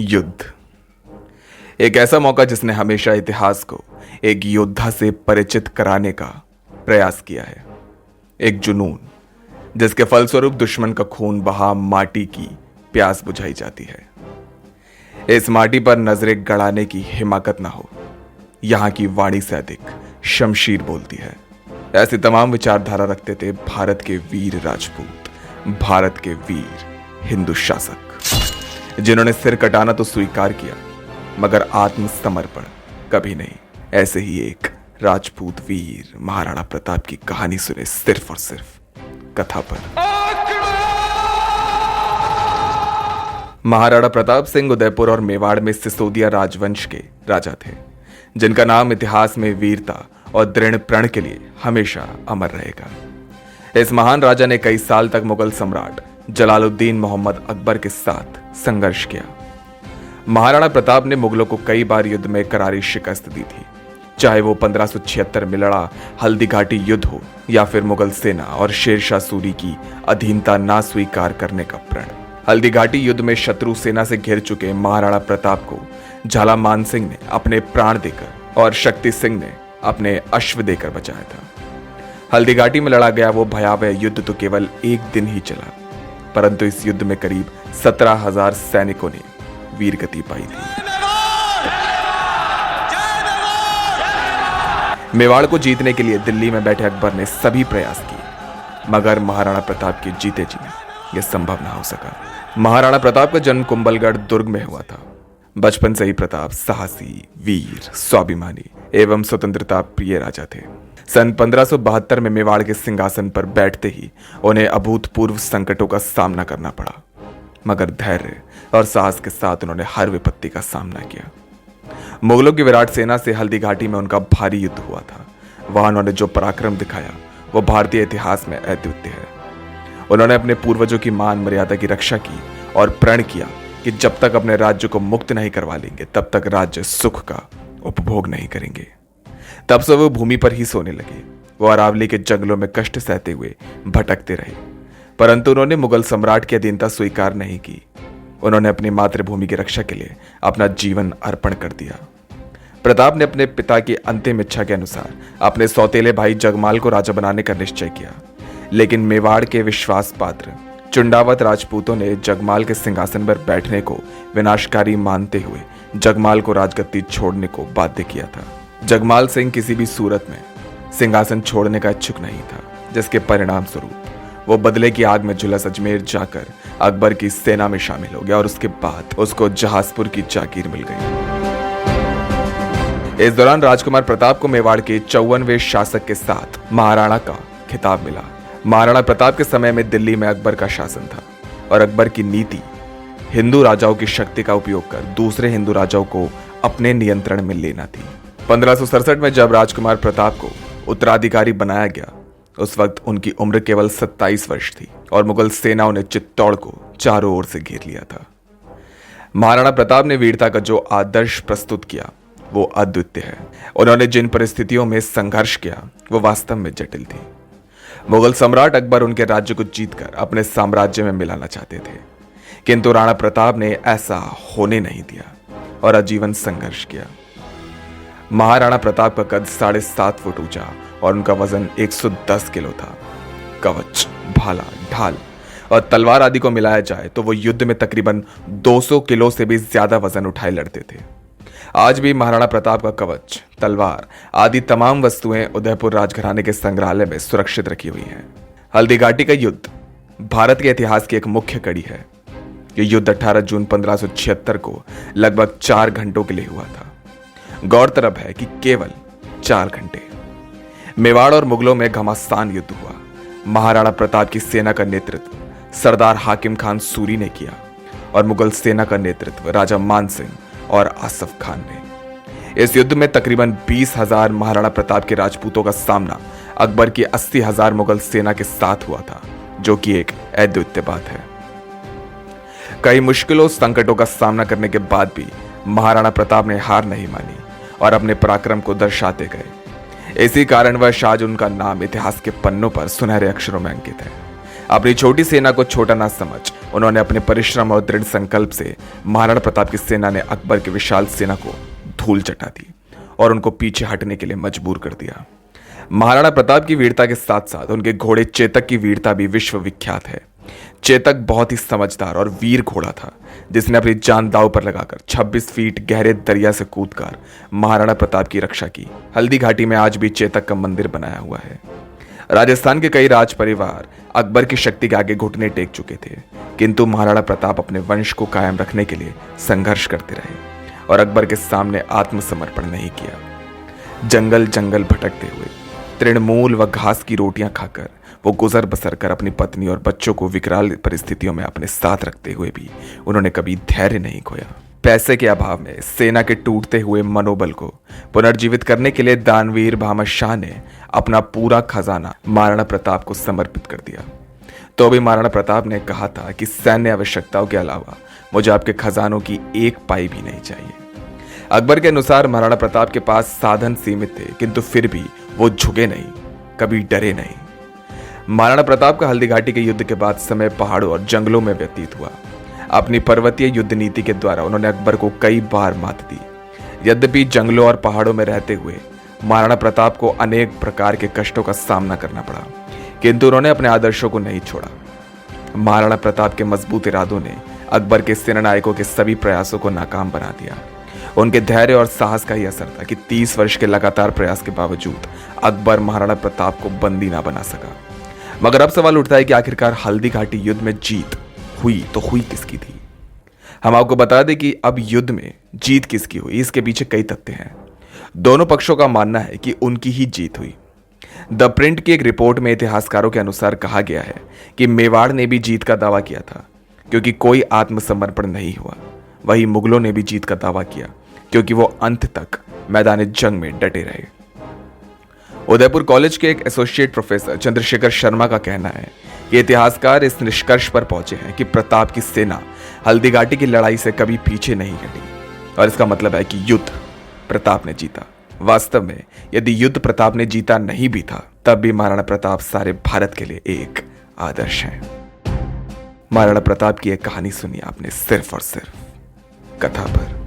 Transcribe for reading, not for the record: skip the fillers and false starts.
युद्ध एक ऐसा मौका जिसने हमेशा इतिहास को एक योद्धा से परिचित कराने का प्रयास किया है। एक जुनून जिसके फलस्वरूप दुश्मन का खून बहा माटी की प्यास बुझाई जाती है। इस माटी पर नजरें गड़ाने की हिमाकत ना हो, यहां की वाणी से अधिक शमशीर बोलती है। ऐसी तमाम विचारधारा रखते थे भारत के वीर राजपूत, भारत के वीर हिंदू शासक, जिन्होंने सिर कटाना तो स्वीकार किया मगर आत्मसमर्पण कभी नहीं। ऐसे ही एक राजपूत वीर महाराणा प्रताप की कहानी सुने सिर्फ और सिर्फ कथा पर। महाराणा प्रताप सिंह उदयपुर और मेवाड़ में सिसोदिया राजवंश के राजा थे, जिनका नाम इतिहास में वीरता और दृढ़ प्रण के लिए हमेशा अमर रहेगा। इस महान राजा ने कई साल तक मुगल सम्राट जलालुद्दीन मोहम्मद अकबर के साथ संघर्ष किया। महाराणा प्रताप ने मुगलों को कई बार युद्ध में करारी शिकस्त दी थी, चाहे वो 1576 में लड़ा हल्दी घाटी युद्ध हो या फिर मुगल सेना और शेरशाह सूरी की अधीनता ना स्वीकार करने का प्रण। हल्दी घाटी युद्ध में शत्रु सेना से घिर चुके महाराणा प्रताप को झाला मान सिंह ने अपने प्राण देकर और शक्ति सिंह ने अपने अश्व देकर बचाया था। हल्दी घाटी में लड़ा गया वो भयावह युद्ध तो केवल एक दिन ही चला, परंतु इस युद्ध में करीब 17,000 सैनिकों ने वीरगति पाई थी। मेवाड़ को जीतने के लिए दिल्ली में बैठे अकबर ने सभी प्रयास किए, मगर महाराणा प्रताप के जीते जी यह संभव न हो सका। महाराणा प्रताप का जन्म कुंभलगढ़ दुर्ग में हुआ था। बचपन से ही प्रताप साहसी, वीर, स्वाभिमानी एवं स्वतंत्रता प्रिय राजा थे। सन 1572 में मेवाड़ के सिंहासन पर बैठते ही उन्हें अभूतपूर्व संकटों का सामना करना पड़ा, मगर धैर्य और साहस के साथ उन्होंने हर विपत्ति का सामना किया। मुगलों की विराट सेना से हल्दी घाटी में उनका भारी युद्ध हुआ था। वहां उन्होंने जो पराक्रम दिखाया वो भारतीय इतिहास में अद्वितीय है। उन्होंने अपने पूर्वजों की मान मर्यादा की रक्षा की और प्रण किया कि जब तक अपने राज्य को मुक्त नहीं करवा लेंगे तब तक राज्य सुख का उपभोग नहीं करेंगे। तब से वो भूमि पर ही सोने लगे। वो अरावली के जंगलों में कष्ट सहते हुए भटकते रहे, परंतु उन्होंने मुगल सम्राट की अधीनता स्वीकार नहीं की। उन्होंने अपनी मातृभूमि की रक्षा के लिए अपना जीवन अर्पण कर दिया। प्रताप ने अपने पिता की अंतिम इच्छा के अनुसार अपने सौतेले भाई जगमाल को राजा बनाने का निश्चय किया, लेकिन मेवाड़ के विश्वास पात्र चुंडावत राजपूतों ने जगमाल के सिंहासन पर बैठने को विनाशकारी मानते हुए जगमाल को राजगद्दी छोड़ने को बाध्य किया था। जगमाल सिंह किसी भी सूरत में सिंहासन छोड़ने का इच्छुक नहीं था, जिसके परिणाम स्वरूप वो बदले की आग में झुलस अजमेर जाकर अकबर की सेना में शामिल हो गया और उसके बाद उसको जहाजपुर की जागीर मिल गई। इस दौरान राजकुमार प्रताप को मेवाड़ के 54वें शासक के साथ महाराणा का खिताब मिला। महाराणा प्रताप के समय में दिल्ली में अकबर का शासन था और अकबर की नीति हिंदू राजाओं की शक्ति का उपयोग कर दूसरे हिंदू राजाओं को अपने नियंत्रण में लेना थी। 1567 में जब राजकुमार प्रताप को उत्तराधिकारी बनाया गया, उस वक्त उनकी उम्र केवल 27 वर्ष थी और मुगल सेनाओं ने चित्तौड़ को चारों ओर से घेर लिया था। महाराणा प्रताप ने वीरता का जो आदर्श प्रस्तुत किया वो अद्वितीय है। उन्होंने जिन परिस्थितियों में संघर्ष किया वो वास्तव में जटिल थी। मुगल सम्राट अकबर उनके राज्य को जीतकर अपने साम्राज्य में मिलाना चाहते थे, किंतु राणा प्रताप ने ऐसा होने नहीं दिया और आजीवन संघर्ष किया। महाराणा प्रताप का कद 7.5 फुट ऊंचा और उनका वजन 110 किलो था। कवच, भाला, ढाल और तलवार आदि को मिलाया जाए तो वो युद्ध में तकरीबन 200 किलो से भी ज्यादा वजन उठाए लड़ते थे। आज भी महाराणा प्रताप का कवच, तलवार आदि तमाम वस्तुएं उदयपुर राजघराने के संग्रहालय में सुरक्षित रखी हुई हैं। हल्दी घाटी का युद्ध भारत के इतिहास की एक मुख्य कड़ी है। यह युद्ध 18 जून 1576 को लगभग 4 घंटों के लिए हुआ था। गौरतलब है कि केवल 4 घंटे। मेवाड़ और मुगलों में घमासान युद्ध हुआ। महाराणा प्रताप की सेना का नेतृत्व सरदार हाकिम खान सूरी ने किया और मुगल सेना का नेतृत्व राजा मान सिंह और आसफ खान ने। इस युद्ध में तकरीबन 20,000 महाराणा प्रताप के राजपूतों का सामना अकबर की 80,000 मुगल सेना के साथ हुआ था, जो कि एक अद्वितीय बात है। कई मुश्किलों संकटों का सामना करने के बाद भी महाराणा प्रताप ने हार नहीं मानी और अपने पराक्रम को दर्शाते गए। इसी कारणवश आज उनका नाम इतिहास के पन्नों पर सुनहरे अक्षरों में अंकित है। अपनी छोटी सेना को छोटा ना समझ उन्होंने अपने परिश्रम और दृढ़ संकल्प से महाराणा प्रताप की सेना ने अकबर की विशाल सेना को धूल चटा दी और उनको पीछे हटने के लिए मजबूर कर दिया। महाराणा प्रताप की वीरता के साथ साथ उनके घोड़े चेतक की वीरता भी विश्व विख्यात है। चेतक बहुत ही समझदार और वीर घोड़ा था जिसने अपनी जान दांव पर लगाकर 26 फीट गहरे दरिया से कूदकर महाराणा प्रताप की रक्षा की। हल्दी घाटी में आज भी चेतक का मंदिर बनाया हुआ है। राजस्थान के कई राज परिवार अकबर की शक्ति के आगे घुटने टेक चुके थे, किंतु महाराणा प्रताप अपने वंश को कायम रखने के लिए संघर्ष करते रहे और अकबर के सामने आत्मसमर्पण नहीं किया। जंगल जंगल भटकते हुए तृणमूल व घास की रोटियां खाकर वो गुजर बसर कर अपनी पत्नी और बच्चों को विकराल परिस्थितियों में अपने साथ रखते हुए भी उन्होंने कभी धैर्य नहीं खोया। पैसे के अभाव में सेना के टूटते हुए मनोबल को पुनर्जीवित करने के लिए दानवीर भामह शाह ने अपना पूरा खजाना महाराणा प्रताप को समर्पित कर दिया। तो भी महाराणा प्रताप ने कहा था कि सैन्य आवश्यकताओं के अलावा मुझे आपके खजानों की एक पाई भी नहीं चाहिए। अकबर के अनुसार महाराणा प्रताप के पास साधन सीमित थे, किंतु फिर भी वो झुके नहीं, कभी डरे नहीं। महाराणा प्रताप का हल्दी घाटी के युद्ध के बाद समय पहाड़ों और जंगलों में व्यतीत हुआ। अपनी पर्वतीय युद्ध नीति के द्वारा उन्होंने अकबर को कई बार मात दी। यद्यपि जंगलों और पहाड़ों में रहते हुए महाराणा प्रताप को अनेक प्रकार के कष्टों का सामना करना पड़ा, किंतु उन्होंने अपने आदर्शों को नहीं छोड़ा। महाराणा प्रताप के मजबूत इरादों ने अकबर के सेनानायकों के सभी प्रयासों को नाकाम बना दिया। उनके धैर्य और साहस का ही असर था कि 30 वर्ष के लगातार प्रयास के बावजूद अकबर महाराणा प्रताप को बंदी ना बना सका। मगर अब सवाल उठता है कि आखिरकार हल्दी घाटी युद्ध में जीत हुई तो हुई किसकी थी। हम आपको बता दें कि अब युद्ध में जीत किसकी हुई, इसके पीछे कई तथ्य हैं। दोनों पक्षों का मानना है कि उनकी ही जीत हुई। द प्रिंट की एक रिपोर्ट में इतिहासकारों के अनुसार कहा गया है कि मेवाड़ ने भी जीत का दावा किया था क्योंकि कोई आत्मसमर्पण नहीं हुआ। वहीं मुगलों ने भी जीत का दावा किया क्योंकि वो अंत तक मैदान जंग में डटे रहे। उदयपुर कॉलेज के एक एसोसिएट प्रोफेसर चंद्रशेखर शर्मा का कहना है कि इतिहासकार इस निष्कर्ष पर पहुंचे हैं कि प्रताप की सेना हल्दी घाटी की लड़ाई से कभी पीछे नहीं हटी और इसका मतलब है कि युद्ध प्रताप ने जीता। वास्तव में यदि युद्ध प्रताप ने जीता नहीं भी था तब भी महाराणा प्रताप सारे भारत के लिए एक आदर्श है। महाराणा प्रताप की एक कहानी सुनी आपने सिर्फ और सिर्फ कथा पर।